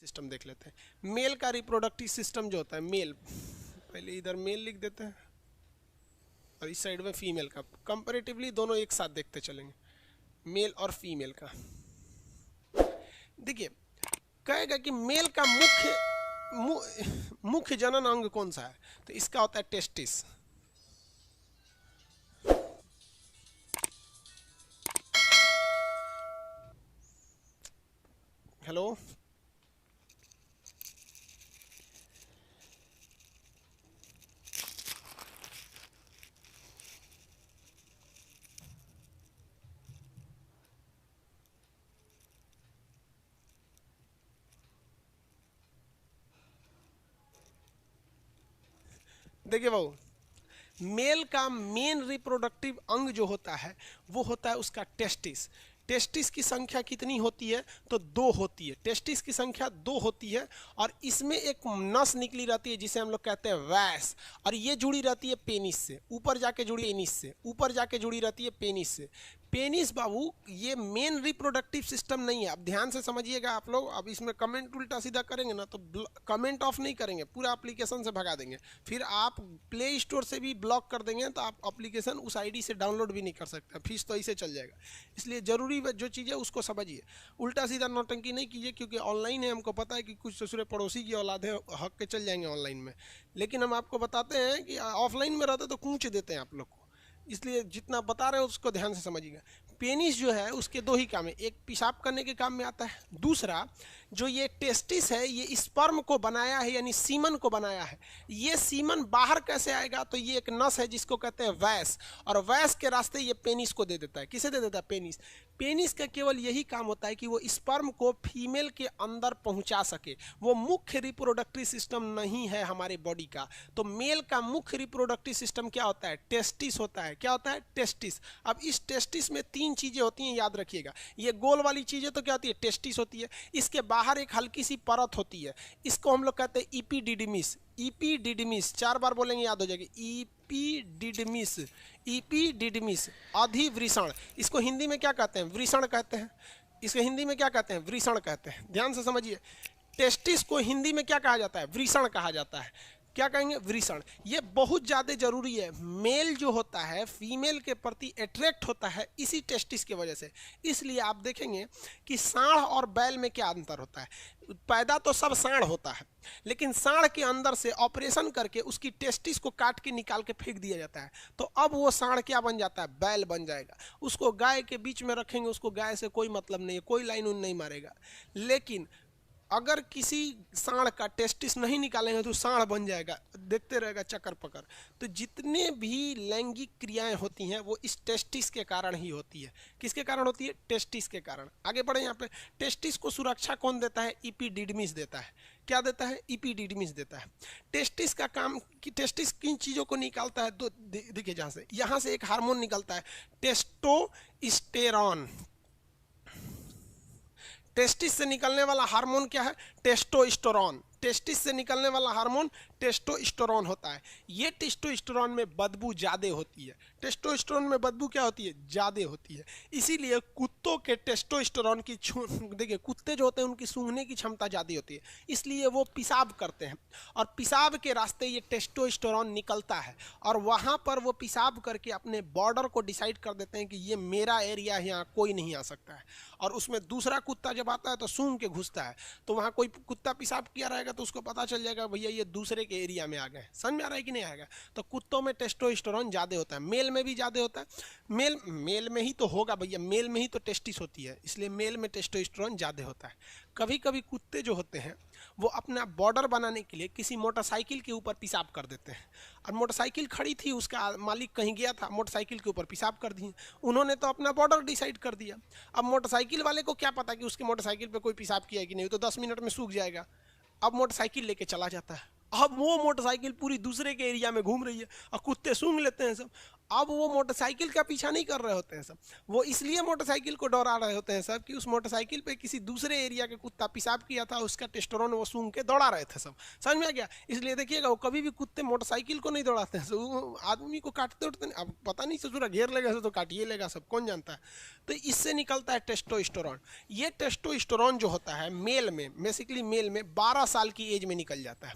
System देख लेते हैं। मेल का रिप्रोडक्टिव सिस्टम जो होता है, मेल, पहले इधर मेल लिख देते हैं और इस साइड में फीमेल का। कंपैरेटिवली दोनों एक साथ देखते चलेंगे, मेल और फीमेल का। देखिए कहेगा कि मेल का मुख्य जनन अंग कौन सा है, तो इसका होता है टेस्टिस। हेलो, देखिए बाबू, मेल का मेन रिप्रोडक्टिव अंग जो होता है वो होता है उसका टेस्टिस। टेस्टिस की संख्या कितनी होती है, तो 2 होती है। टेस्टिस की संख्या 2 होती है और इसमें एक नस निकली रहती है जिसे हम लोग कहते हैं वैस, और ये जुड़ी रहती है पेनिस से, ऊपर जाके जुड़ी पेनिस से, ऊपर जाके जुड़ी रहती है पेनिस से। पेनिस बाबू ये मेन रिप्रोडक्टिव सिस्टम नहीं है। अब ध्यान से समझिएगा आप लोग। अब इसमें कमेंट उल्टा सीधा करेंगे ना तो कमेंट ऑफ नहीं करेंगे, पूरा एप्लीकेशन से भगा देंगे। फिर आप प्ले स्टोर से भी ब्लॉक कर देंगे तो आप एप्लीकेशन उस आईडी से डाउनलोड भी नहीं कर सकते, फीस तो ऐसे चल जाएगा। इसलिए ज़रूरी जो चीज़ है उसको समझिए, उल्टा सीधा नौटंकी नहीं कीजिए, क्योंकि ऑनलाइन है। हमको पता है कि कुछ ससुरे पड़ोसी की औलाद है, हक के चल जाएंगे ऑनलाइन में, लेकिन हम आपको बताते हैं कि ऑफलाइन में रहते तो कूच देते हैं आप लोग को। इसलिए जितना बता रहे हो उसको ध्यान से समझिएगा। पेनिस जो है उसके 2 ही काम है, एक पेशाब करने के काम में आता है, दूसरा जो ये टेस्टिस है ये स्पर्म को बनाया है, यानी सीमन को बनाया है। ये सीमन बाहर कैसे आएगा, तो ये एक नस है जिसको कहते हैं वैस, और वैस के रास्ते ये पेनिस को दे देता है। किसे दे देता है, पेनिस। पेनिस का केवल यही काम होता है कि वो स्पर्म को फीमेल के अंदर पहुंचा सके। वो मुख्य रिप्रोडक्टिव सिस्टम नहीं है हमारे बॉडी का। तो मेल का मुख्य रिप्रोडक्टिव सिस्टम क्या होता है, टेस्टिस होता है। क्या होता है, टेस्टिस। अब इस टेस्टिस में 3 चीजें होती हैं, याद रखिएगा। ये गोल वाली चीजें तो क्या होती है, टेस्टिस होती है। इसके बाहर एक हल्की सी परत होती है, इसको हम लोग कहते हैं इपीडिडमिस। इपीडिडमिस 4 बार बोलेंगे याद हो जाएगी, इपीडिडमिस। इपीडिडमिस अधिवृषण, इसको हिंदी में क्या कहते हैं, वृषण कहते हैं। इसको हिंदी में क्या कहते हैं, वृषण कहते हैं। ध्यान से समझिए, टेस्टिस को हिंदी में क्या कहा जाता है, वृषण कहा जाता है। क्या कहेंगे, वृषण। ये बहुत ज़्यादा जरूरी है। मेल जो होता है फीमेल के प्रति अट्रैक्ट होता है इसी टेस्टिस की वजह से। इसलिए आप देखेंगे कि सांड और बैल में क्या अंतर होता है। पैदा तो सब सांड होता है, लेकिन सांड के अंदर से ऑपरेशन करके उसकी टेस्टिस को काट के निकाल के फेंक दिया जाता है। तो अब वो सांड क्या बन जाता है, बैल बन जाएगा। उसको गाय के बीच में रखेंगे, उसको गाय से कोई मतलब नहीं है, कोई लाइन उन नहीं मारेगा। लेकिन अगर किसी सांड का टेस्टिस नहीं निकालेंगे तो सांड बन जाएगा, देखते रहेगा चक्कर पकड़। तो जितने भी लैंगिक क्रियाएं होती हैं वो इस टेस्टिस के कारण ही होती है। किसके कारण होती है, टेस्टिस के कारण। आगे बढ़े, यहाँ पे टेस्टिस को सुरक्षा कौन देता है, इपीडिडमिस देता है। क्या देता है, इपीडिडमिस देता है। टेस्टिस का काम कि टेस्टिस किन चीज़ों को निकालता है, तो देखिए यहाँ से एक हार्मोन निकलता है, टेस्टोस्टेरॉन। टेस्टिस से निकलने वाला हार्मोन क्या है, टेस्टोस्टेरोन। टेस्टिस से निकलने वाला हार्मोन टेस्टोस्टेरोन होता है। ये टेस्टोस्टेरोन में बदबू ज़्यादा होती है। टेस्टोस्टेरोन में बदबू क्या होती है, ज़्यादा होती है। इसीलिए कुत्तों के टेस्टोस्टेरोन की देखिए, कुत्ते जो होते हैं उनकी सूंघने की क्षमता ज़्यादा होती है, इसलिए वो पेशाब करते हैं और पेशाब के रास्ते ये टेस्टोस्टेरोन निकलता है और वहाँ पर वो पेशाब करके अपने बॉर्डर को डिसाइड कर देते हैं कि ये मेरा एरिया है, यहाँ कोई नहीं आ सकता है। और उसमें दूसरा कुत्ता जब आता है तो सूंघ के घुसता है, तो वहाँ कोई कुत्ता पेशाब किया रहेगा तो उसको पता चल जाएगा भैया ये दूसरे के एरिया में आ गए। समझ में आ रहा है कि नहीं आएगा। तो कुत्तों में टेस्टोस्टेरोन ज़्यादा होता है, मेल में भी ज़्यादा होता है। मेल में ही तो होगा भैया, मेल में ही तो टेस्टिस होती है, इसलिए मेल में टेस्टोस्टेरोन ज़्यादा होता है। कभी कभी कुत्ते जो होते हैं वो अपना बॉर्डर बनाने के लिए किसी मोटरसाइकिल के ऊपर पेशाब कर देते हैं। और मोटरसाइकिल खड़ी थी, उसका मालिक कहीं गया था, मोटरसाइकिल के ऊपर पेशाब कर दिए। उन्होंने तो अपना बॉर्डर डिसाइड कर दिया। अब मोटरसाइकिल वाले को क्या पता कि उसके मोटरसाइकिल पे कोई पेशाब किया है कि नहीं, तो 10 मिनट में सूख जाएगा। अब मोटरसाइकिल लेके चला जाता है। अब वो मोटरसाइकिल पूरी दूसरे के एरिया में घूम रही है और कुत्ते सूंघ लेते हैं सब। अब वो मोटरसाइकिल का पीछा नहीं कर रहे होते हैं सब, वो इसलिए मोटरसाइकिल को दौड़ा रहे होते हैं सब कि उस मोटरसाइकिल पे किसी दूसरे एरिया के कुत्ता पेशाब किया था, उसका टेस्टोस्टेरोन वो सूंघ के दौड़ा रहे थे सब। समझ में आ गया? इसलिए देखिएगा वो कभी भी कुत्ते मोटरसाइकिल को नहीं दौड़ाते हैं, वो आदमी को काटते उठते नहीं। अब पता नहीं ससुरा घेर लेगा तो काटिए लेगा सब, कौन जानता है। तो इससे निकलता है टेस्टोस्टेरोन। ये टेस्टोस्टेरोन जो होता है मेल में, बेसिकली मेल में 12 साल की एज में निकल जाता है।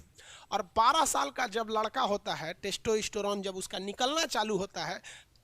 और 12 साल का जब लड़का होता है, टेस्टोस्टेरोन जब उसका निकलना चालू होता है,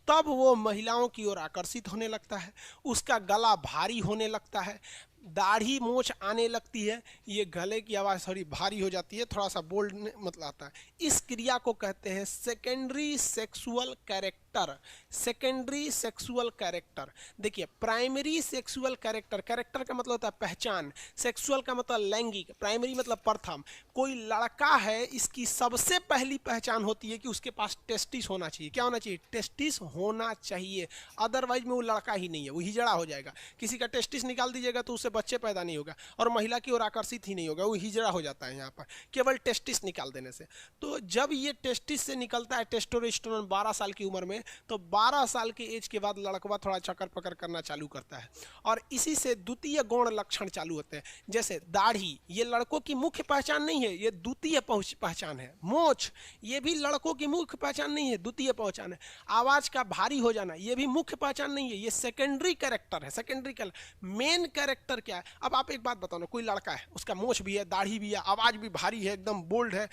तब वो महिलाओं की ओर आकर्षित होने लगता है, उसका गला भारी होने लगता है, दाढ़ी मोछ आने लगती है, ये गले की आवाज़ थोड़ी भारी हो जाती है, थोड़ा सा बोल्ड मतलब आता है। इस क्रिया को कहते हैं secondary sexual character. Secondary sexual character. देखिए, प्राइमरी सेक्सुअल कैरेक्टर, कैरेक्टर का मतलब होता है पहचान, सेक्सुअल का मतलब लैंगिक, प्राइमरी मतलब प्रथम। कोई लड़का है, इसकी सबसे पहली पहचान होती है कि उसके पास टेस्टिस होना चाहिए। क्या होना चाहिए? टेस्टिस होना चाहिए, अदरवाइज में वो लड़का ही नहीं है, वो हिजड़ा हो जाएगा। किसी का टेस्टिस निकाल दीजिएगा तो उससे बच्चे पैदा नहीं होगा, और महिला की ओर आकर्षित ही नहीं होगा, वो हिजड़ा हो जाता है यहाँ पर केवल टेस्टिस निकाल देने से। तो जब ये टेस्टिस से निकलता है टेस्टोस्टेरोन 12 साल की उम्र में, तो 12 साल के एज के बाद लड़कवा थोड़ा चक्कर पकड़ करना चालू करता है, और इसी से द्वितीय गौण लक्षण चालू होते हैं। जैसे दाढ़ी, ये लड़कों की मुख्य पहचान नहीं है, ये द्वितीय पहचान है। मोछ, ये भी लड़कों की मुख्य पहचान नहीं है, द्वितीय पहचान है। आवाज का भारी हो जाना, ये भी मुख्य पहचान नहीं है, ये सेकेंडरी कैरेक्टर है। सेकेंडरी कैरेक्टर, मेन कैरेक्टर क्या है? अब आप एक बात बताओ ना, कोई लड़का है, उसका मोछ भी है, दाढ़ी भी है, आवाज भी भारी है, एकदम बोल्ड है,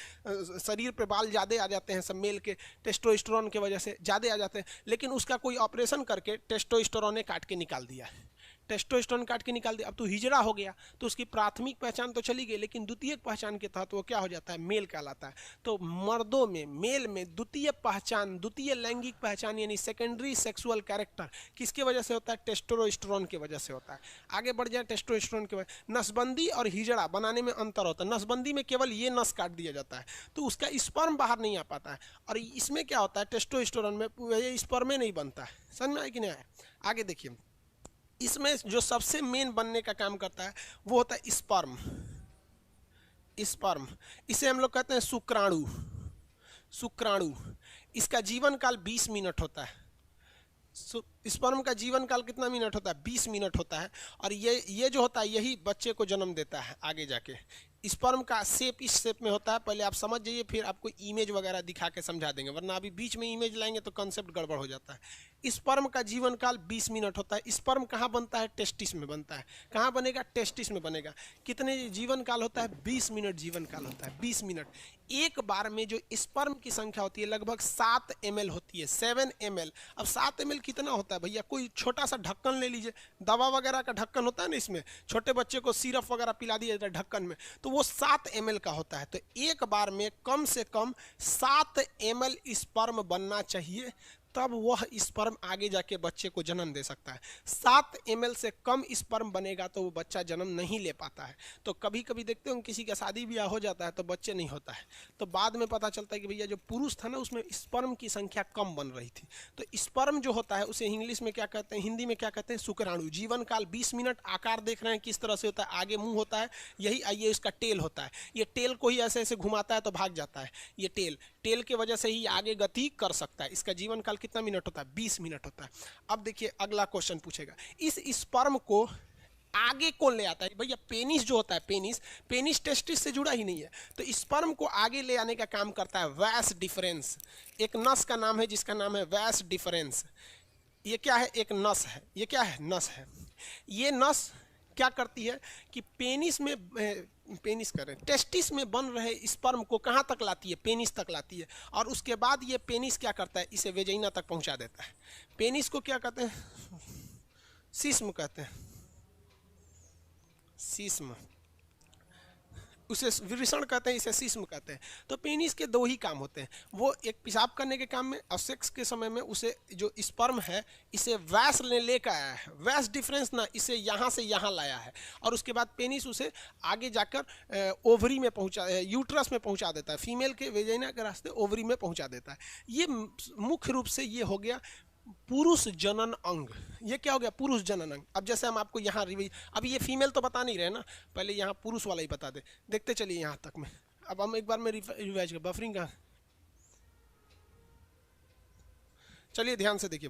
शरीर पे बाल ज़्यादा आ जाते हैं सब मेल के टेस्टोस्टेरोन की वजह से ज़्यादा आ जाते हैं, लेकिन उसका कोई ऑपरेशन करके टेस्टोस्टेरोन काट के निकाल दिया है, टेस्टोस्टेरोन काट के निकाल दिया, अब तो हिजड़ा हो गया, तो उसकी प्राथमिक पहचान तो चली गई, लेकिन द्वितीय पहचान के तहत वो क्या हो जाता है? मेल कहलाता है। तो मर्दों में, मेल में द्वितीय पहचान, द्वितीय लैंगिक पहचान यानी सेकेंडरी सेक्सुअल कैरेक्टर किसके वजह से होता है? टेस्टोस्टेरोन की वजह से होता है। आगे बढ़ जाए, टेस्टोस्टेरोन के वजह, नसबंदी और हिजड़ा बनाने में अंतर होता है। नसबंदी में केवल ये नस काट दिया जाता है, तो उसका स्पर्म बाहर नहीं आ पाता है, और इसमें क्या होता है? टेस्टोस्टेरोन में ये स्पर्म नहीं बनता है। समझ में आया कि नहीं आया? आगे देखिए, इसमें जो सबसे मेन बनने का काम करता है वो होता है स्पर्म। स्पर्म, इसे हम लोग कहते हैं शुक्राणु। शुक्राणु, इसका जीवन काल 20 मिनट होता है। स्पर्म का जीवन काल कितना मिनट होता है? 20 मिनट होता है। और ये जो होता है यही बच्चे को जन्म देता है आगे जाके। स्पर्म का शेप इस शेप में होता है, पहले आप समझ जाइए, फिर आपको इमेज वगैरह दिखा के समझा देंगे, वरना अभी बीच में इमेज लाएंगे तो कंसेप्ट गड़बड़ हो जाता है। स्पर्म का जीवन काल 20 मिनट होता है। स्पर्म कहाँ बनता है? टेस्टिस में बनता है। कहाँ बनेगा? टेस्टिस में बनेगा। कितने जीवन काल होता है? 20 मिनट जीवन काल होता है। 20 मिनट। एक बार में जो स्पर्म की संख्या होती है लगभग 7 ml होती है, 7 ml। अब 7 ml कितना होता है भैया? कोई छोटा सा ढक्कन ले लीजिए, दवा वगैरह का ढक्कन होता है ना, इसमें छोटे बच्चे को सिरप वगैरह पिला दिया जाता है ढक्कन में, तो वो 7 ml का होता है। तो एक बार में कम से कम 7 ml स्पर्म बनना चाहिए, तब वह स्पर्म आगे जाके बच्चे को जन्म दे सकता है। 7 ml से कम स्पर्म बनेगा तो वो बच्चा जन्म नहीं ले पाता है। तो कभी कभी देखते हो किसी का शादी ब्याह हो जाता है तो बच्चे नहीं होता है, तो बाद में पता चलता है कि भैया जो पुरुष था ना उसमें स्पर्म की संख्या कम बन रही थी। तो स्पर्म जो होता है उसे इंग्लिश में क्या कहते हैं, हिंदी में क्या कहते हैं? शुक्राणु। जीवन काल 20 मिनट। आकार देख रहे हैं किस तरह से होता है, आगे मुंह होता है, यही आइए इसका टेल होता है, ये टेल को ही ऐसे ऐसे घुमाता है तो भाग जाता है। ये टेल के वजह से ही आगे गति कर सकता है। इसका जीवन काल कितना मिनट होता है? 20 मिनट होता है। अब देखिए अगला क्वेश्चन पूछेगा, इस स्पर्म को आगे कौन ले आता है? भैया पेनिस जो होता है, पेनिस टेस्टिस से जुड़ा ही नहीं है, तो स्पर्म को आगे ले आने का काम करता है वैस डिफरेंस। एक नस का नाम है जिसका नाम है वैस डिफरेंस। ये क्या है? एक नस है। ये क्या है? नस है। ये नस क्या करती है कि टेस्टिस में बन रहे स्पर्म को कहाँ तक लाती है? पेनिस तक लाती है, और उसके बाद ये पेनिस क्या करता है? इसे वेजाइना तक पहुँचा देता है। पेनिस को क्या कहते हैं? सिस्म कहते हैं। सिस्म, उसे वृषण कहते हैं, इसे सिस्म कहते हैं। तो पेनिस के दो ही काम होते हैं, वो एक पेशाब करने के काम में, और सेक्स के समय में उसे जो स्पर्म है इसे वैस लेकर आया है, वैस डिफरेंस ना, इसे यहाँ से यहाँ लाया है, और उसके बाद पेनिस उसे आगे जाकर ओवरी में पहुँचा, यूट्रस में पहुँचा देता है, फीमेल के वेजाइना के रास्ते ओवरी में पहुँचा देता है। ये मुख्य रूप से ये हो गया पुरुष जनन अंग। ये क्या हो गया? पुरुष जनन अंग। अब जैसे हम आपको यहाँ अभी ये फीमेल तो बता नहीं रहे ना, पहले यहाँ पुरुष वाला ही बता दे, देखते चलिए यहाँ तक में। अब हम एक बार में रिवाइज कर, बफरिंग कहाँ? चलिए ध्यान से देखिए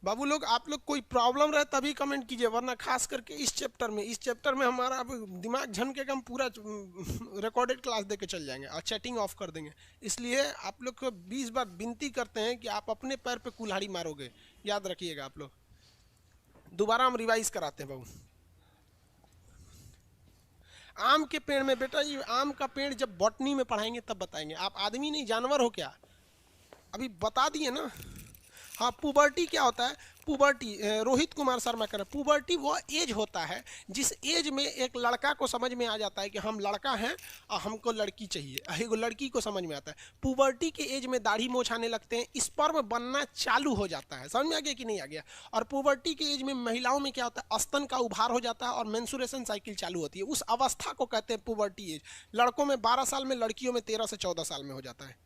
बाबू लोग, आप लोग कोई प्रॉब्लम रहे तभी कमेंट कीजिए, वरना खास करके इस चैप्टर में हमारा अब दिमाग झनकेगा, हम पूरा रिकॉर्डेड क्लास देके चल जाएंगे और चैटिंग ऑफ कर देंगे। इसलिए आप लोग को 20 बार विनती करते हैं कि आप अपने पैर पे कुल्हाड़ी मारोगे, याद रखिएगा आप लोग। दोबारा हम रिवाइज कराते हैं बाबू। आम के पेड़ में बेटा, ये आम का पेड़ जब बॉटनी में पढ़ाएंगे तब बताएंगे। आप आदमी नहीं जानवर हो क्या? अभी बता दिए ना। हाँ, पुबर्टी क्या होता है? पुबर्टी, रोहित कुमार शर्मा कह रहे हैं, पुबर्टी वो एज होता है जिस एज में एक लड़का को समझ में आ जाता है कि हम लड़का हैं और हमको लड़की चाहिए। एक लड़की को समझ में आता है। पुबर्टी के एज में दाढ़ी मोछ आने लगते हैं, स्पर्म बनना चालू हो जाता है। समझ में आ गया कि नहीं आ गया? और पुबर्टी के एज में महिलाओं में क्या होता है? स्तन का उभार हो जाता है और मेंसुरेशन साइकिल चालू होती है। उस अवस्था को कहते हैं पुबर्टी एज। लड़कों में 12 साल में, लड़कियों में 13 से 14 साल में हो जाता है।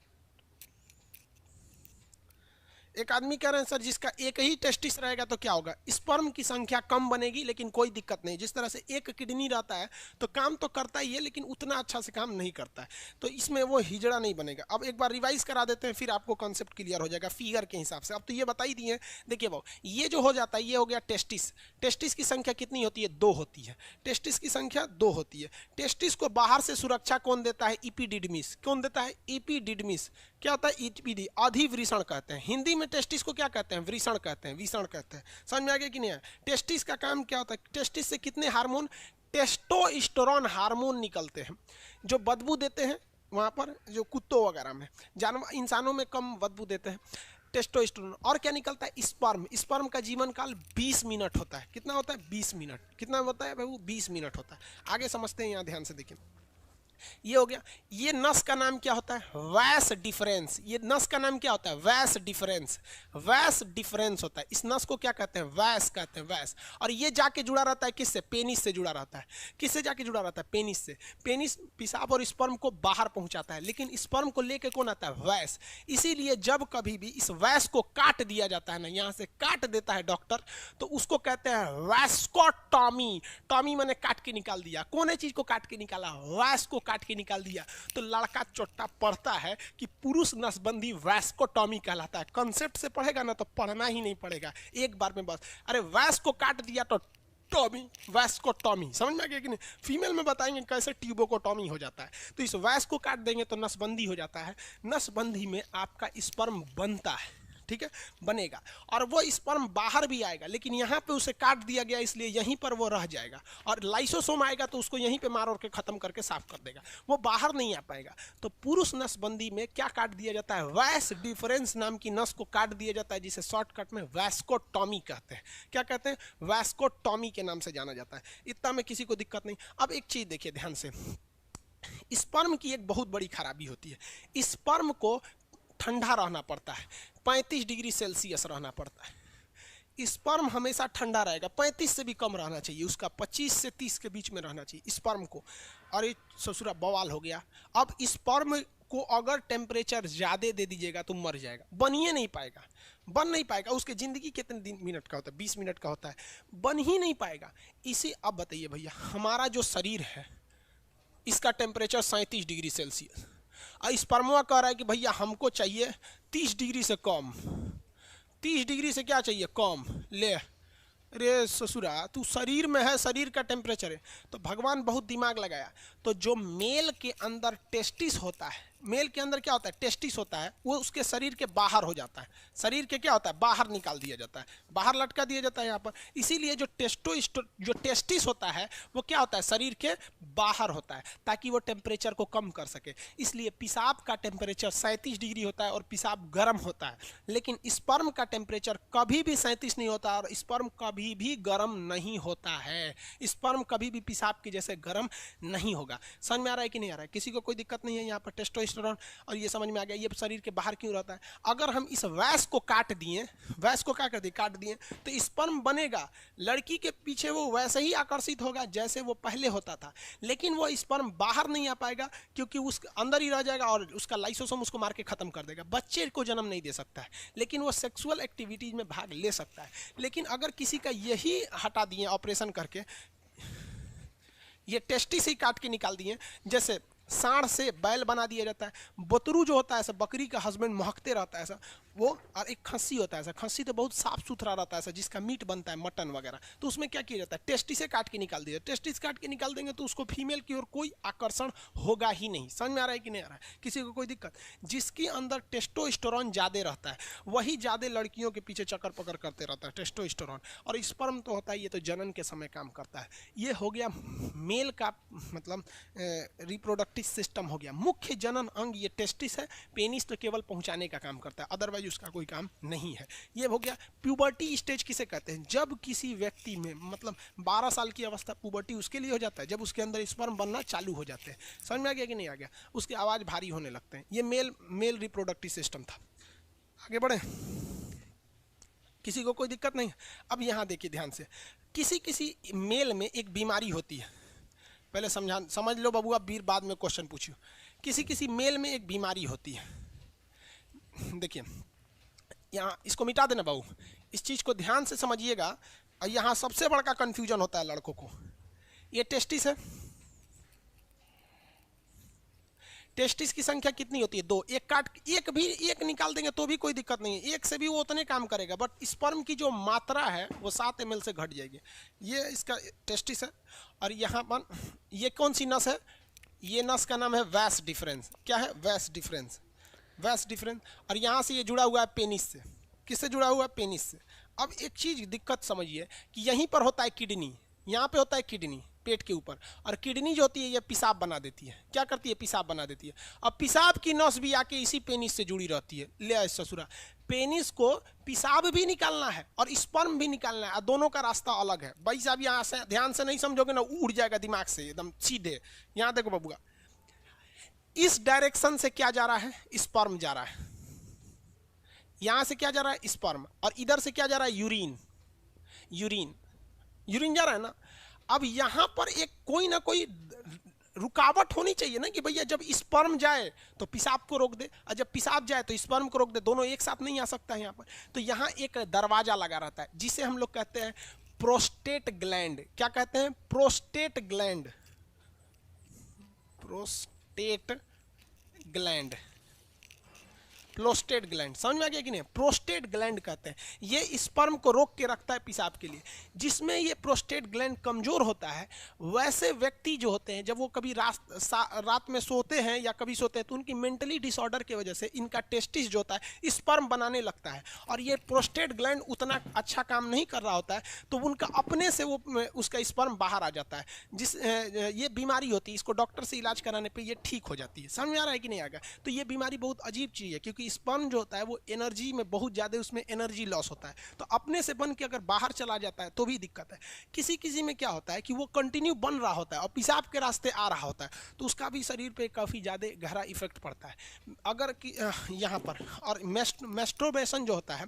एक आदमी कह रहे हैं सर जिसका एक ही टेस्टिस रहेगा तो क्या होगा? स्पर्म की संख्या कम बनेगी, लेकिन कोई दिक्कत नहीं। जिस तरह से एक किडनी रहता है तो काम तो करता ही है, लेकिन उतना अच्छा से काम नहीं करता है, तो इसमें वो हिजड़ा नहीं बनेगा। अब एक बार रिवाइज करा देते हैं, फिर आपको कॉन्सेप्ट क्लियर हो जाएगा फिगर के हिसाब से। अब तो ये बता ही दिए। देखिए भाव, ये जो हो जाता है ये हो गया टेस्टिस। टेस्टिस की संख्या कितनी होती है? 2 होती है। टेस्टिस की संख्या 2 होती है। टेस्टिस को बाहर से सुरक्षा कौन देता है? इपीडिडमिस। कौन देता है? इपीडिडमिस। क्या होता है? ईपीडी, अधिवृषण कहते हैं। हिंदी में टेस्टिस को क्या कहते हैं? वृषण कहते हैं, विषण कहते हैं। समझ में आ गया कि नहीं? टेस्टिस का काम क्या होता है? टेस्टिस से कितने हार्मोन? टेस्टोस्टेरोन हार्मोन निकलते हैं जो बदबू देते हैं। वहां पर जो कुत्तों वगैरह में, जानवर, इंसानों में कम बदबू देते हैं टेस्टोस्टेरोन। और क्या निकलता है? स्पर्म। स्पर्म का जीवन काल 20 मिनट होता है। कितना होता है? 20 मिनट। कितना होता है भाई? 20 मिनट होता है। आगे समझते हैं, यहाँ ध्यान से देखिए। ये हो गया। ये नस का नाम क्या होता है? वैस डिफरेंस। ये नस का नाम क्या होता है? वैस डिफरेंस। वैस डिफरेंस होता है। इस नस को क्या कहते हैं? वैस कहते हैं, वैस। और ये जाके जुड़ा रहता है किससे? पेनिस से जुड़ा रहता है। किससे जाके जुड़ा रहता है? पेनिस से। पेनिस पेशाब और स्पर्म को बाहर पहुंचाता है, लेकिन स्पर्म को लेके कौन आता है? वैस। इसीलिए जब कभी भी इस वैस को काट दिया जाता है ना, यहां से काट देता है डॉक्टर, तो उसको कहते हैं वैस्कोटॉमी। टॉमी मैंने काट के निकाल दिया। कौन है चीज को काट के निकाला? वैस को काट के निकाल दिया। तो लड़का चोट्टा पढ़ता है कि पुरुष नसबंदी वैस्कोटॉमी कहलाता है। कंसेप्ट से पढ़ेगा ना तो पढ़ना ही नहीं पड़ेगा, एक बार में बस। अरे वैस को काट दिया तो टॉमी, वैस्कोटॉमी। समझ में आ गया कि नहीं? फीमेल में बताएंगे कैसे ट्यूबोकोटॉमी हो जाता है। तो इस वैस को काट देंगे तो नसबंदी हो जाता है। नसबंदी में आपका स्पर्म बनता है, ठीक है, बनेगा, और वो स्पर्म बाहर भी आएगा, लेकिन यहाँ पे उसे काट दिया गया इसलिए यहीं पर वो रह जाएगा। और लाइसोसोम आएगा तो उसको यहीं पे मार और के खत्म करके साफ कर देगा, वो बाहर नहीं आ पाएगा। तो पुरुष नसबंदी में क्या काट दिया जाता है? वैस डिफरेंस नाम की नस को काट दिया जाता है, जिसे शॉर्टकट में वैस्कोटॉमी कहते हैं। क्या कहते हैं? वैस्कोटॉमी के नाम से जाना जाता है। इतना में किसी को दिक्कत नहीं। अब एक चीज देखिए ध्यान से, स्पर्म की एक बहुत बड़ी खराबी होती है, स्पर्म को ठंडा रहना पड़ता है, 35 डिग्री सेल्सियस रहना पड़ता है। स्पर्म हमेशा ठंडा रहेगा, 35 से भी कम रहना चाहिए उसका, 25 से 30 के बीच में रहना चाहिए स्पर्म को। और ये ससुरा बवाल हो गया। अब स्पर्म को अगर टेम्परेचर ज़्यादा दे दीजिएगा तो मर जाएगा, बन ही नहीं पाएगा, बन नहीं पाएगा। उसके ज़िंदगी कितने दिन मिनट का होता है? 20 मिनट का होता है, बन ही नहीं पाएगा। इसे अब बताइए भैया, हमारा जो शरीर है इसका टेम्परेचर 37 डिग्री सेल्सियस, और स्पर्मा कह रहा है कि भैया हमको चाहिए 30 डिग्री से कम। 30 डिग्री से क्या चाहिए? कम। ले रे ससुरा, तू शरीर में है, शरीर का टेम्परेचर है। तो भगवान बहुत दिमाग लगाया। तो जो मेल के अंदर टेस्टिस होता है, मेल के अंदर क्या होता है? टेस्टिस होता है, वो उसके शरीर के बाहर हो जाता है। शरीर के क्या होता है? बाहर निकाल दिया जाता है, बाहर लटका दिया जाता है यहाँ पर। इसीलिए जो टेस्टिस होता है वो क्या होता है? शरीर के बाहर होता है, ताकि वो टेम्परेचर को कम कर सके। इसलिए पेशाब का टेम्परेचर 37 डिग्री होता है और पेशाब गर्म होता है, लेकिन स्पर्म का टेम्परेचर कभी भी 37 नहीं होता और स्पर्म कभी भी गर्म नहीं होता है। स्पर्म कभी भी पेशाब के जैसे गर्म नहीं होगा। समझ में आ रहा है कि नहीं आ रहा है? किसी को कोई दिक्कत नहीं है यहाँ पर? टेस्टोस्टेरोन, और ये समझ में आ गया ये शरीर के बाहर क्यों रहता है। अगर हम इस वैस को काट दिए, वैस को क्या कर दिए? काट दिए, तो स्पर्म बनेगा, लड़की के पीछे वो वैसे ही आकर्षित होगा जैसे वो पहले होता था, लेकिन वो स्पर्म बाहर नहीं आ पाएगा क्योंकि उस अंदर ही रह जाएगा और उसका लाइसोसोम उसको मार के खत्म कर देगा। बच्चे को जन्म नहीं दे सकता है, लेकिन वो सेक्सुअल एक्टिविटीज में भाग ले सकता है। लेकिन अगर किसी का यही हटा दिए ऑपरेशन करके, ये टेस्टिस ही काट के निकाल दिए, जैसे सांड से बैल बना दिया जाता है, बतरू जो होता है ऐसा, बकरी का हस्बैंड महकते रहता है ऐसा, वो, और एक खस्सी होता है ऐसा, खस्सी तो बहुत साफ सुथरा रहता है ऐसा, जिसका मीट बनता है मटन वगैरह, तो उसमें क्या किया जाता है, टेस्टिस से काट के निकाल दिया, टेस्टिस काट के निकाल देंगे तो उसको फीमेल की ओर कोई आकर्षण होगा ही नहीं। समझ में आ रहा है कि नहीं आ रहा है, किसी को कोई दिक्कत? जिसके अंदर टेस्टोस्टेरोन ज़्यादा रहता है वही ज़्यादा लड़कियों के पीछे चक्कर पकड़ करते रहता है, टेस्टोस्टेरोन। और स्पर्म तो होता है ये तो जनन के समय काम करता है। ये हो गया मेल का मतलब रिप्रोडक्टिव सिस्टम हो गया। मुख्य जनन अंग ये टेस्टिस है, पेनिस तो केवल पहुंचाने का काम करता है, अदरवाइज उसका कोई काम नहीं है। ये हो गया प्यूबर्टी स्टेज। किसे कहते हैं? जब किसी व्यक्ति में मतलब 12 साल की अवस्था पुबर्टी उसके लिए हो जाता है जब उसके अंदर स्पर्म बनना चालू हो जाते हैं। समझ में आ गया कि नहीं आ गया? उसकी आवाज़ भारी होने लगते हैं। ये मेल रिप्रोडक्टिव सिस्टम था। आगे बढ़े, किसी को कोई दिक्कत नहीं? अब यहाँ देखिए ध्यान से, किसी किसी मेल में एक बीमारी होती है, पहले समझ लो बबुआ, बीर बाद में क्वेश्चन पूछियो। किसी किसी मेल में एक बीमारी होती है। देखिए यहाँ इसको मिटा देना बाबू, इस चीज़ को ध्यान से समझिएगा। और यहाँ सबसे बड़ा कंफ्यूजन होता है लड़कों को। ये टेस्टिस है, टेस्टिस की संख्या कितनी होती है? 2। एक निकाल देंगे तो भी कोई दिक्कत नहीं है, एक से भी वो उतने काम करेगा, बट स्पर्म की जो मात्रा है वो 7 ml से घट जाएगी। ये इसका टेस्टिस है। और यहाँ पर ये कौन सी नस है? ये नस का नाम है वैस डिफरेंस। क्या है? वैस डिफरेंस, वैस डिफरेंस। और यहाँ से ये जुड़ा हुआ है पेनिस से। किससे जुड़ा हुआ है? पेनिस से। अब एक चीज़ दिक्कत समझिए कि यहीं पर होता है किडनी, यहाँ पे होता है किडनी पेट के ऊपर, और किडनी जो होती है ये पेशाब बना देती है। क्या करती है? पेशाब बना देती है। अब पेशाब की नस भी आके इसी पेनिस से जुड़ी रहती है। ले ससुरा, पेनिस को पेशाब भी निकालना है और स्पर्म भी निकालना है, दोनों का रास्ता अलग है। भाई साहब यहाँ से ध्यान से नहीं समझोगे ना, उड़ जाएगा दिमाग से एकदम सीधे। यहाँ देखो बबुआ, इस डायरेक्शन से क्या जा रहा है? स्पर्म जा रहा है। यहां से क्या जा रहा है? स्पर्म। और इधर से क्या जा रहा है? यूरिन। यूरिन जा रहा है ना। अब यहां पर एक कोई ना कोई रुकावट होनी चाहिए ना, कि भैया जब स्पर्म जाए तो पेशाब को रोक दे, और जब पेशाब जाए तो स्पर्म को रोक दे। दोनों एक साथ नहीं आ सकता है यहाँ पर। तो यहाँ एक दरवाजा लगा रहता है जिसे हम लोग कहते हैं प्रोस्टेट ग्लैंड। क्या कहते हैं? Prostate gland. Prostate gland, prostate gland. समझ में आ गया कि नहीं? प्रोस्टेट ग्लैंड कहते हैं। ये स्पर्म को रोक के रखता है पेशाब के लिए। जिसमें ये प्रोस्टेट ग्लैंड कमजोर होता है, वैसे व्यक्ति जो होते हैं जब वो कभी रात में सोते हैं या कभी सोते हैं तो उनकी मेंटली डिसऑर्डर की वजह से इनका टेस्टिस जो होता है स्पर्म बनाने लगता है, और ये प्रोस्टेट ग्लैंड उतना अच्छा काम नहीं कर रहा होता है, तो उनका अपने से वो उसका स्पर्म बाहर आ जाता है। ये बीमारी होती है, इसको डॉक्टर से इलाज कराने पर ये ठीक हो जाती है। समझ में आ रहा है कि नहीं आ गया? तो ये बीमारी बहुत अजीब चीज़ है, क्योंकि स्पर्म जो होता है वो एनर्जी में बहुत ज़्यादा उसमें एनर्जी लॉस होता है, तो अपने से बन के अगर बाहर चला जाता है तो भी दिक्कत है। किसी किसी में क्या होता है कि वो कंटिन्यू बन रहा होता है और पेशाब के रास्ते आ रहा होता है, तो उसका भी शरीर पे काफ़ी ज़्यादा गहरा इफेक्ट पड़ता है। अगर यहाँ पर और मेस्टरबेशन जो होता है,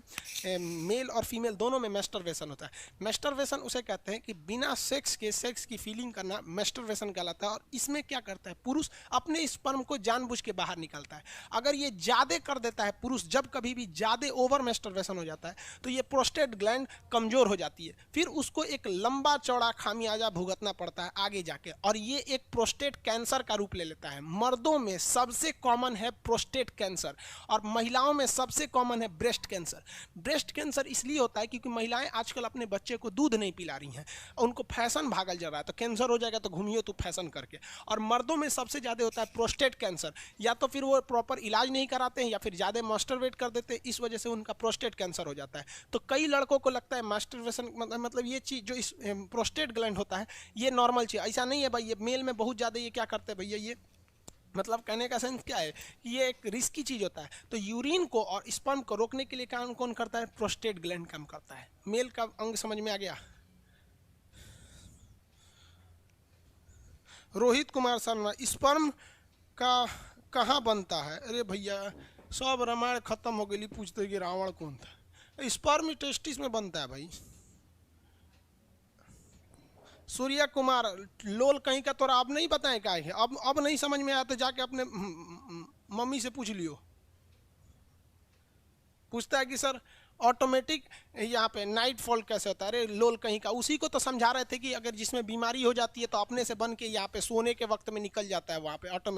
मेल और फीमेल दोनों में मेस्टरबेशन होता है। मेस्टरबेशन उसे कहते हैं कि बिना सेक्स की फीलिंग करना मेस्टरबेशन कहलाता है। और इसमें क्या करता है? पुरुष अपने स्पर्म को जानबूझ के बाहर निकालता है। अगर ये ज़्यादा कर देता है पुरुष, जब कभी भी ज़्यादा ओवर मेस्टरबेशन हो जाता है तो ये प्रोस्टेट ग्लैंड कमज़ोर हो जाती है, फिर उसको एक लंबा चौड़ा खामियाजा भुगतना पड़ता है आगे जाके, और ये एक प्रोस्टेट कैंसर का रूप ले लेता है। मर्दों में सबसे कॉमन है प्रोस्टेट कैंसर, और महिलाओं में सबसे कॉमन है ब्रेस्ट कैंसर। ब्रेस्ट कैंसर इसलिए होता है क्योंकि महिलाएं आजकल अपने बच्चे को दूध नहीं पिला रही हैं, उनको फैशन भागल जा रहा है, तो कैंसर हो जाएगा तो घूमिए तो फैशन करके। और मर्दों में सबसे ज़्यादा होता है प्रोस्टेट कैंसर, या तो फिर वो प्रॉपर इलाज नहीं कराते हैं या फिर ज़्यादा मास्टरबेट कर देते हैं, इस वजह से उनका प्रोस्टेट कैंसर हो जाता है। तो कई लड़कों को लगता है मास्टरबेशन मतलब ये चीज़ जो इस प्रोस्टेट ग्लैंड होता है ये नॉर्मल चीज़, ऐसा नहीं है भाई। ये मेल में बहुत ज़्यादा ये क्या करते हैं भैया, ये मतलब कहने का सेंस क्या है कि ये एक रिस्की चीज़ होता है। तो यूरिन को और स्पर्म को रोकने के लिए काम कौन करता है? प्रोस्टेट ग्लैंड काम करता है। मेल का अंग समझ में आ गया? रोहित कुमार शर्मा, स्पर्म का कहाँ बनता है? अरे भैया सब रामायण खत्म हो गई, पूछते कि रावण कौन था। स्पर्म टेस्टिस में बनता है भाई। सूर्या कुमार, लोल कहीं का तोरा अब नहीं बताएं क्या है? अब नहीं समझ में आया तो जाके अपने मम्मी से पूछ लियो। पूछता है कि सर ऑटोमेटिक यहाँ पे नाइट फॉल कैसे होता है? अरे लोल कहीं का, उसी को तो समझा रहे थे कि अगर जिसमें बीमारी हो जाती है तो अपने से बन के यहाँ पे सोने के वक्त में निकल जाता है, वहाँ पे ऑटोमेटिक।